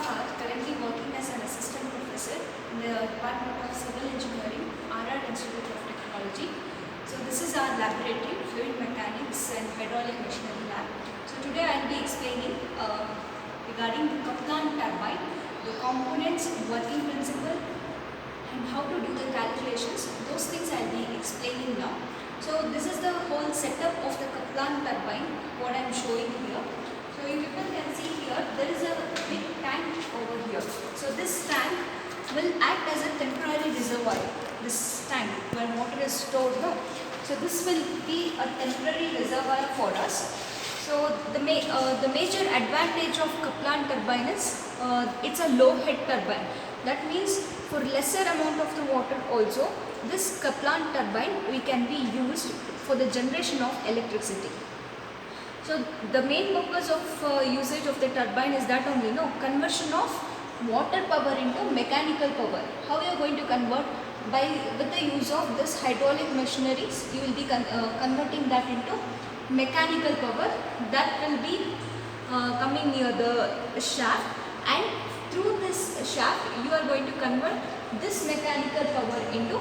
R, currently working as an assistant professor in the Department of Civil Engineering, RR Institute of Technology. So this is our laboratory, Fluid Mechanics and Hydraulic Machinery Lab. So today I will be explaining regarding the Kaplan turbine, the components, working principle, and how to do the calculations. Those things I will be explaining now. So this is the whole setup of the Kaplan turbine, what I am showing here. So you people can see here, there is a big tank over here. So this tank will act as a temporary reservoir. This tank where water is stored. No? So this will be a temporary reservoir for us. So the major advantage of Kaplan turbine is it's a low head turbine. That means for lesser amount of the water also, this Kaplan turbine we can be used for the generation of electricity. So the main purpose of usage of the turbine is that only, no, conversion of water power into mechanical power. How you are going to convert? With the use of this hydraulic machineries, you will be converting that into mechanical power that will be coming near the shaft, and through this shaft you are going to convert this mechanical power into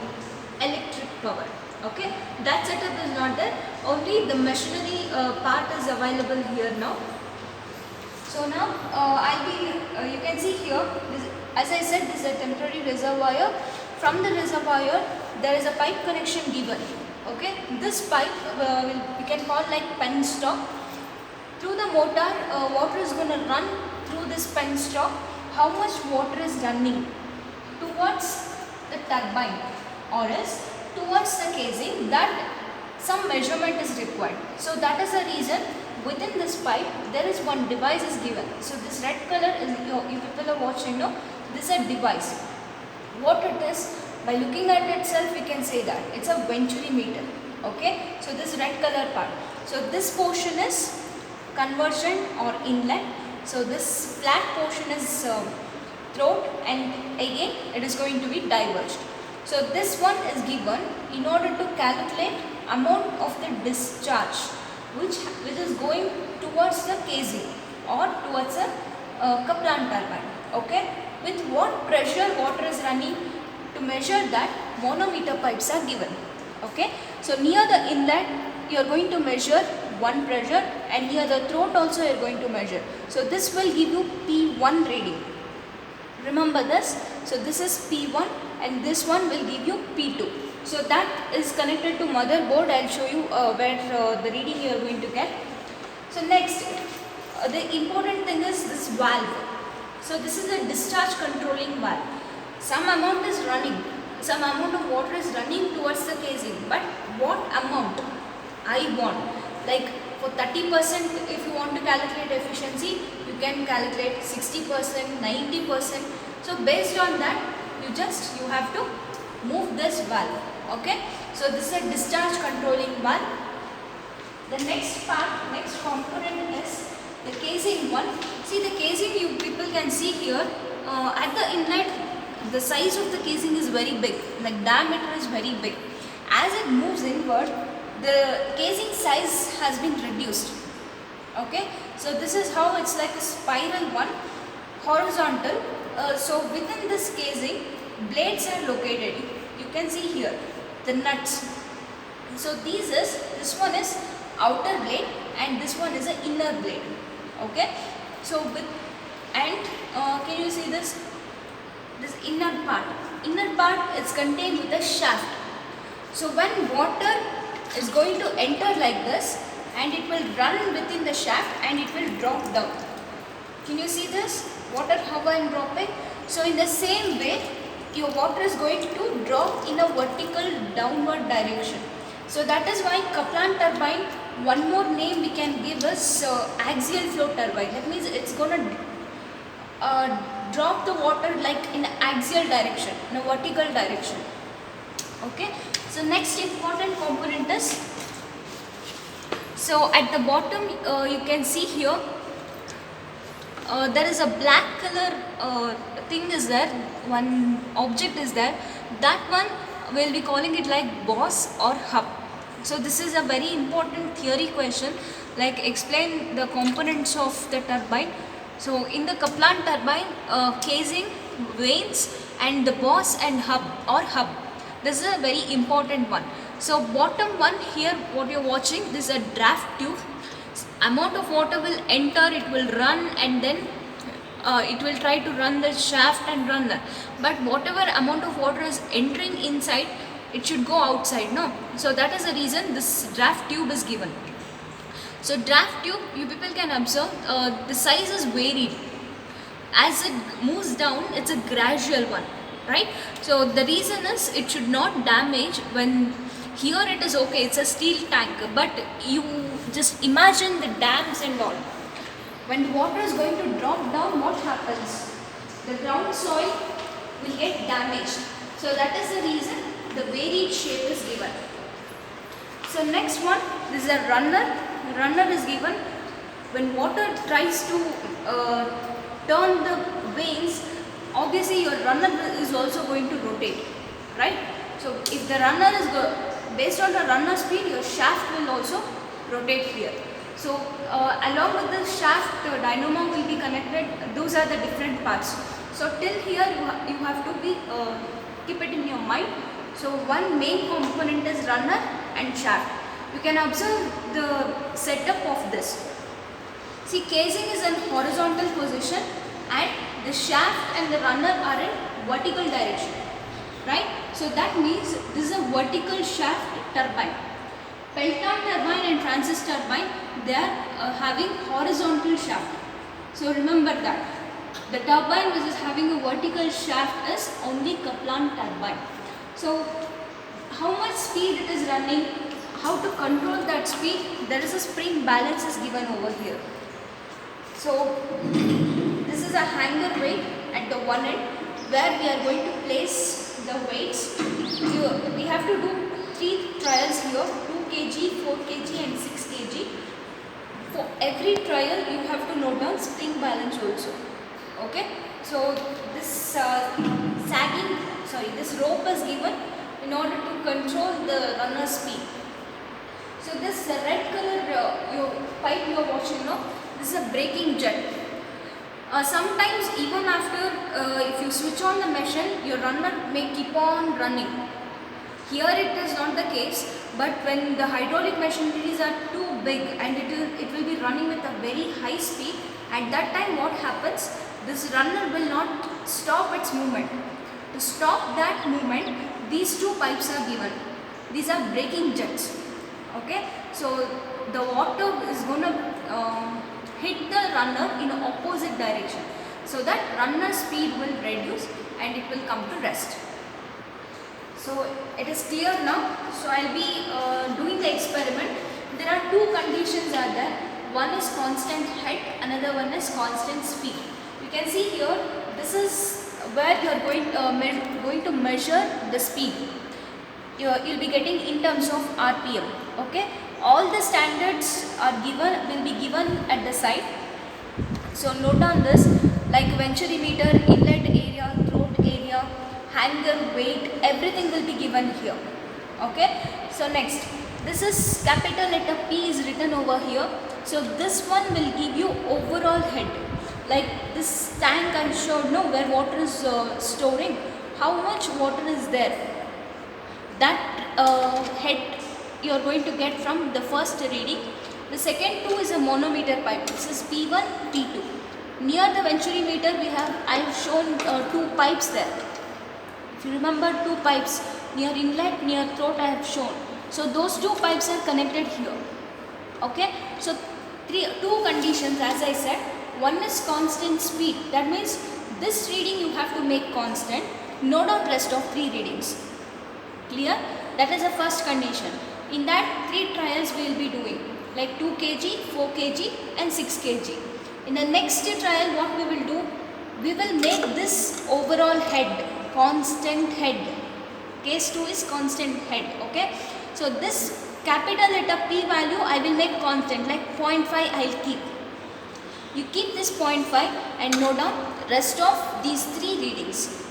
electric power. Okay, that setup is not there, only the machinery part is available here now. So now you can see here, as I said, this is a temporary reservoir. From the reservoir there is a pipe connection given. Okay, this pipe we can call like penstock. Through the motor, water is going to run through this penstock. How much water is running towards the turbine or else towards the casing, that some measurement is required. So that is the reason within this pipe there is one device is given. So this red color is, you people are watching now, this is a device. What it is, by looking at itself we can say that it's a venturi meter. Okay, so this red color part, so this portion is conversion or inlet. So this flat portion is throat, and again it is going to be diverged. So this one is given in order to calculate amount of the discharge which is going towards the casing or towards a Kaplan turbine. Okay, with what pressure water is running, to measure that manometer pipes are given. Okay, so near the inlet you are going to measure one pressure, and near the throat also you are going to measure. So this will give you P1 reading. Remember this. So this is P1 and this one will give you P2. So that is connected to motherboard. I will show you where the reading you are going to get. So next, the important thing is this valve. So this is a discharge controlling valve. Some amount is running, some amount of water is running towards the casing, but what amount I want, like for 30% if you want to calculate efficiency, you can calculate 60%, 90%. So based on that, you have to move this valve. Okay, so this is a discharge controlling valve. The next component is the casing one. See, the casing you people can see here, at the inlet the size of the casing is very big, like diameter is very big. As it moves inward, the casing size has been reduced. Okay, so this is how it's like a spiral one, horizontal. So within this casing, blades are located. You can see here the nuts. So this one is outer blade and this one is an inner blade. Okay, so can you see this inner part is contained with a shaft. So when water is going to enter like this, and it will run within the shaft and it will drop down. Can you see this? Water how I am dropping? So in the same way, your water is going to drop in a vertical downward direction. So that is why Kaplan turbine, one more name we can give is axial flow turbine. That means it's going to drop the water like in axial direction, in a vertical direction. Okay, so next important component is, so at the bottom you can see here there is a black color thing is there, one object is there, that one we will be calling it like boss or hub. So this is a very important theory question, like explain the components of the turbine. So in the Kaplan turbine, casing, vanes and the boss and hub or hub. This is a very important one. So bottom one here, what you're watching, this is a draft tube. Amount of water will enter, it will run, and then it will try to run the shaft and run that. But whatever amount of water is entering inside, it should go outside, no? So that is the reason this draft tube is given. So draft tube, you people can observe, the size is varied. As it moves down, it's a gradual one, right? So the reason is it should not damage. When here it is okay, it's a steel tank, but you just imagine the dams and all. When the water is going to drop down, what happens? The ground soil will get damaged. So that is the reason the varied shape is given. So next one, this is a runner. Runner is given when water tries to turn the vanes. Obviously your runner is also going to rotate, right? So if the runner is based on the runner speed, your shaft will also rotate here. So along with the shaft, dynamo will be connected. Those are the different parts. So till here you have to be keep it in your mind. So one main component is runner and shaft. You can observe the setup of this. See, casing is in horizontal position and the shaft and the runner are in vertical direction, right? So that means this is a vertical shaft turbine. Pelton turbine and Francis turbine, they are having horizontal shaft. So remember that. The turbine which is having a vertical shaft is only Kaplan turbine. So how much speed it is running, how to control that speed, there is a spring balance is given over here. So this is a hanger weight at the one end where we are going to place the weights. We have to do 3 trials here, 2 kg, 4 kg and 6 kg. For every trial you have to note down spring balance also. Okay. So this this rope is given in order to control the runner speed. So this red color pipe you are watching now, this is a braking jet. Sometimes even after if you switch on the machine, your runner may keep on running. Here it is not the case, but when the hydraulic machineries are too big and it will be running with a very high speed, at that time what happens, this runner will not stop its movement. To stop that movement, these 2 pipes are given. These are braking jets. Okay, so the water is going to hit the runner in opposite direction, so that runner speed will reduce and it will come to rest. So it is clear now. So I will be doing the experiment. There are 2 conditions are there. One is constant head, another one is constant speed. You can see here, this is where you are going to measure the speed. You will be getting in terms of RPM. Okay, all the standards are will be given at the side. So note down this, like venturimeter, inlet area, throat area, hanger weight, everything will be given here. Okay, so next, this is capital letter P is written over here. So this one will give you overall head. Like this tank I showed, no, where water is storing, how much water is there. That head you are going to get from the first reading. The second 2 is a manometer pipe. This is P1, P2. Near the venturimeter I have shown 2 pipes there. If you remember, 2 pipes near inlet, near throat I have shown. So those 2 pipes are connected here. Okay. So 2 conditions as I said. One is constant speed. That means this reading you have to make constant. Note down rest of 3 readings. Clear? That is the first condition. In that 3 trials we will be doing, like 2 kg, 4 kg and 6 kg. In the next trial what we will do, we will make this overall head constant head. Case 2 is constant head. Okay. So this capital letter P value I will make constant, like 0.5 I will keep. You keep this 0.5 and note down rest of these 3 readings.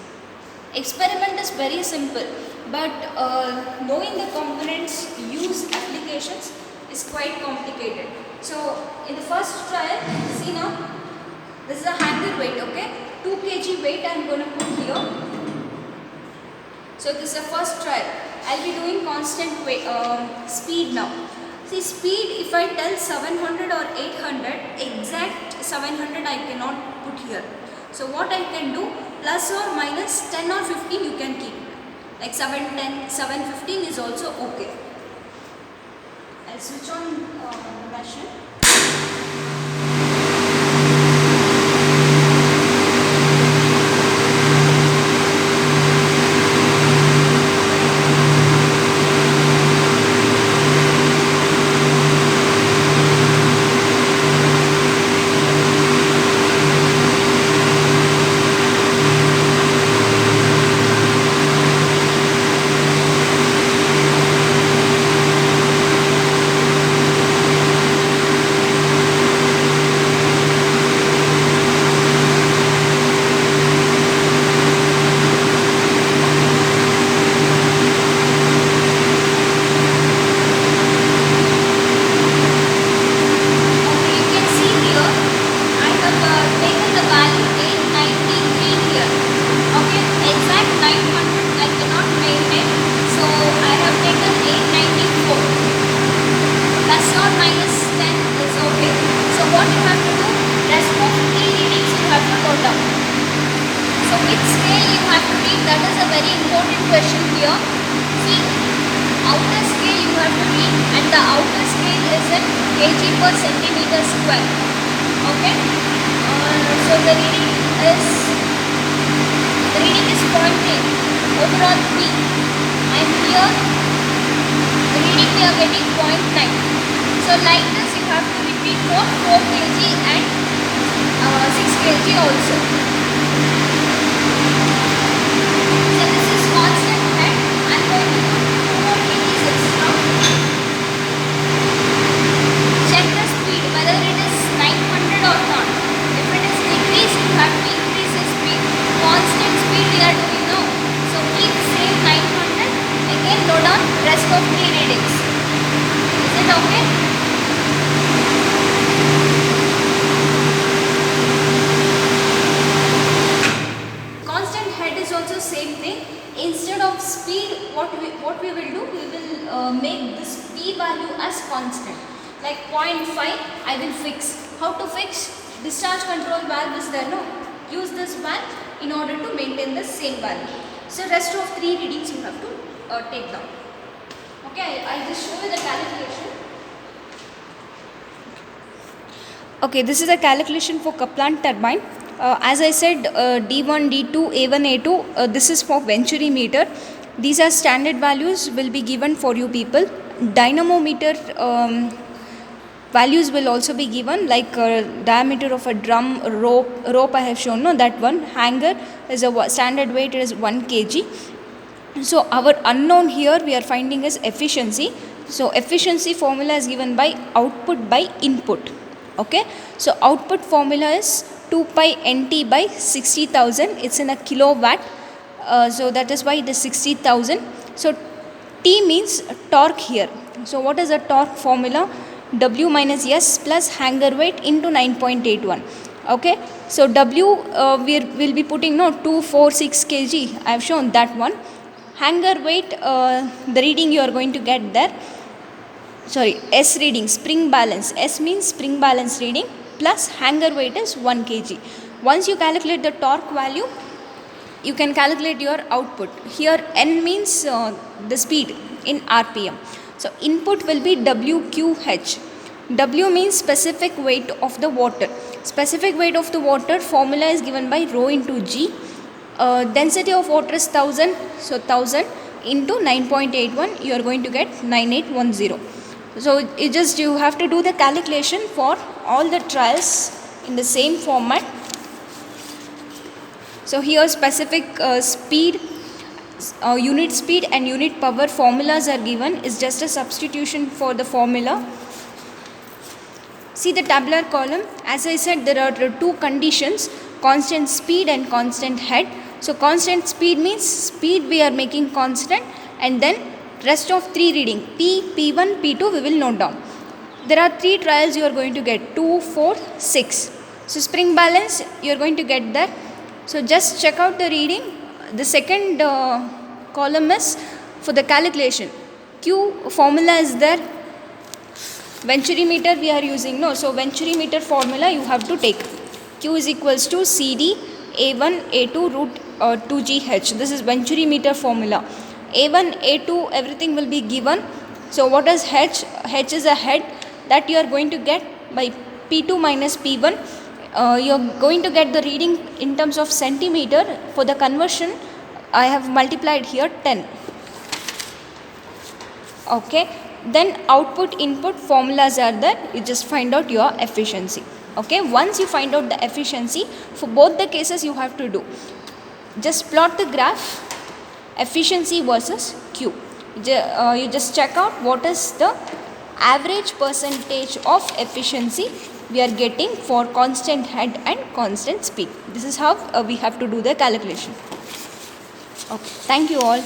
Experiment is very simple, but knowing the components used applications is quite complicated. So in the first trial, see now, This is a hanger weight, okay? 2 kg weight I am going to put here. So this is the first trial. I'll be doing constant weight, speed now. See, speed, if I tell 700 or 800, exact 700 I cannot put here. So what I can do, plus or minus 10 or 15 you can keep. Like 710, 715 is also okay. I'll switch on the machine. That is a very important question here. See, outer scale you have to read, and the outer scale is in kg per centimeter square. Okay. So the reading is 0.8. Overall P. And here the reading we are getting 0.9. So like this you have to repeat for 4 kg and 6 kg also. So this is constant head. I am going to put 2 more kgs now. Check the speed whether it is 900 or not. If it is decreased, you have to increase the speed. Constant speed we are doing now. So keep same 900. Again note down rest of 3 readings. Is it okay? Also same thing. Instead of speed, what we will do, we will make this p value as constant. Like 0.5 I will fix. How to fix? Discharge control valve is there, no? Use this valve in order to maintain the same value. So rest of 3 readings you have to take down. Okay, I'll just show you the calculation. Okay, this is a calculation for Kaplan turbine. As I said, D1, D2, A1, A2, this is for Venturi meter. These are standard values will be given for you people. Dynamometer values will also be given, like diameter of a drum, rope I have shown, no, that one. Hanger is a standard weight, it is 1 kg. So our unknown here we are finding is efficiency. So efficiency formula is given by output by input. Okay, so output formula is 2 pi nt by 60,000. It's in a kilowatt. So that is why it is 60,000. So T means torque here. So what is the torque formula? W minus S plus hanger weight into 9.81. Okay. So W we will be putting 246 kg. I have shown that one. Hanger weight, the reading you are going to get there. Sorry, S reading, spring balance. S means spring balance reading plus hanger weight is 1 kg. Once you calculate the torque value, you can calculate your output. Here N means the speed in RPM. So input will be WQH. W means specific weight of the water. Specific weight of the water formula is given by rho into G. Density of water is 1000. So 1000 into 9.81, you are going to get 9810. So you have to do the calculation for all the trials in the same format. So here specific speed, unit speed and unit power formulas are given. Is just a substitution for the formula. See the tabular column. As I said, there are 2 conditions: constant speed and constant head. So constant speed means speed we are making constant, and then rest of 3 reading P, P1, P2 we will note down. There are 3 trials you are going to get, 2, 4, 6. So spring balance, you are going to get that. So just check out the reading. The second column is for the calculation. Q formula is there. Venturi meter we are using, no. So Venturi meter formula you have to take. Q is equals to CD A1 A2 root 2GH. This is Venturi meter formula. A1 A2 everything will be given. So what is H? H is a head that you are going to get by P2 minus P1. You are going to get the reading in terms of centimeter. For the conversion, I have multiplied here 10. Okay. Then output input formulas are there. You just find out your efficiency. Okay. Once you find out the efficiency, for both the cases you have to do. Just plot the graph efficiency versus Q. You just check out what is the average percentage of efficiency we are getting for constant head and constant speed. This is how we have to do the calculation. Okay, thank you all.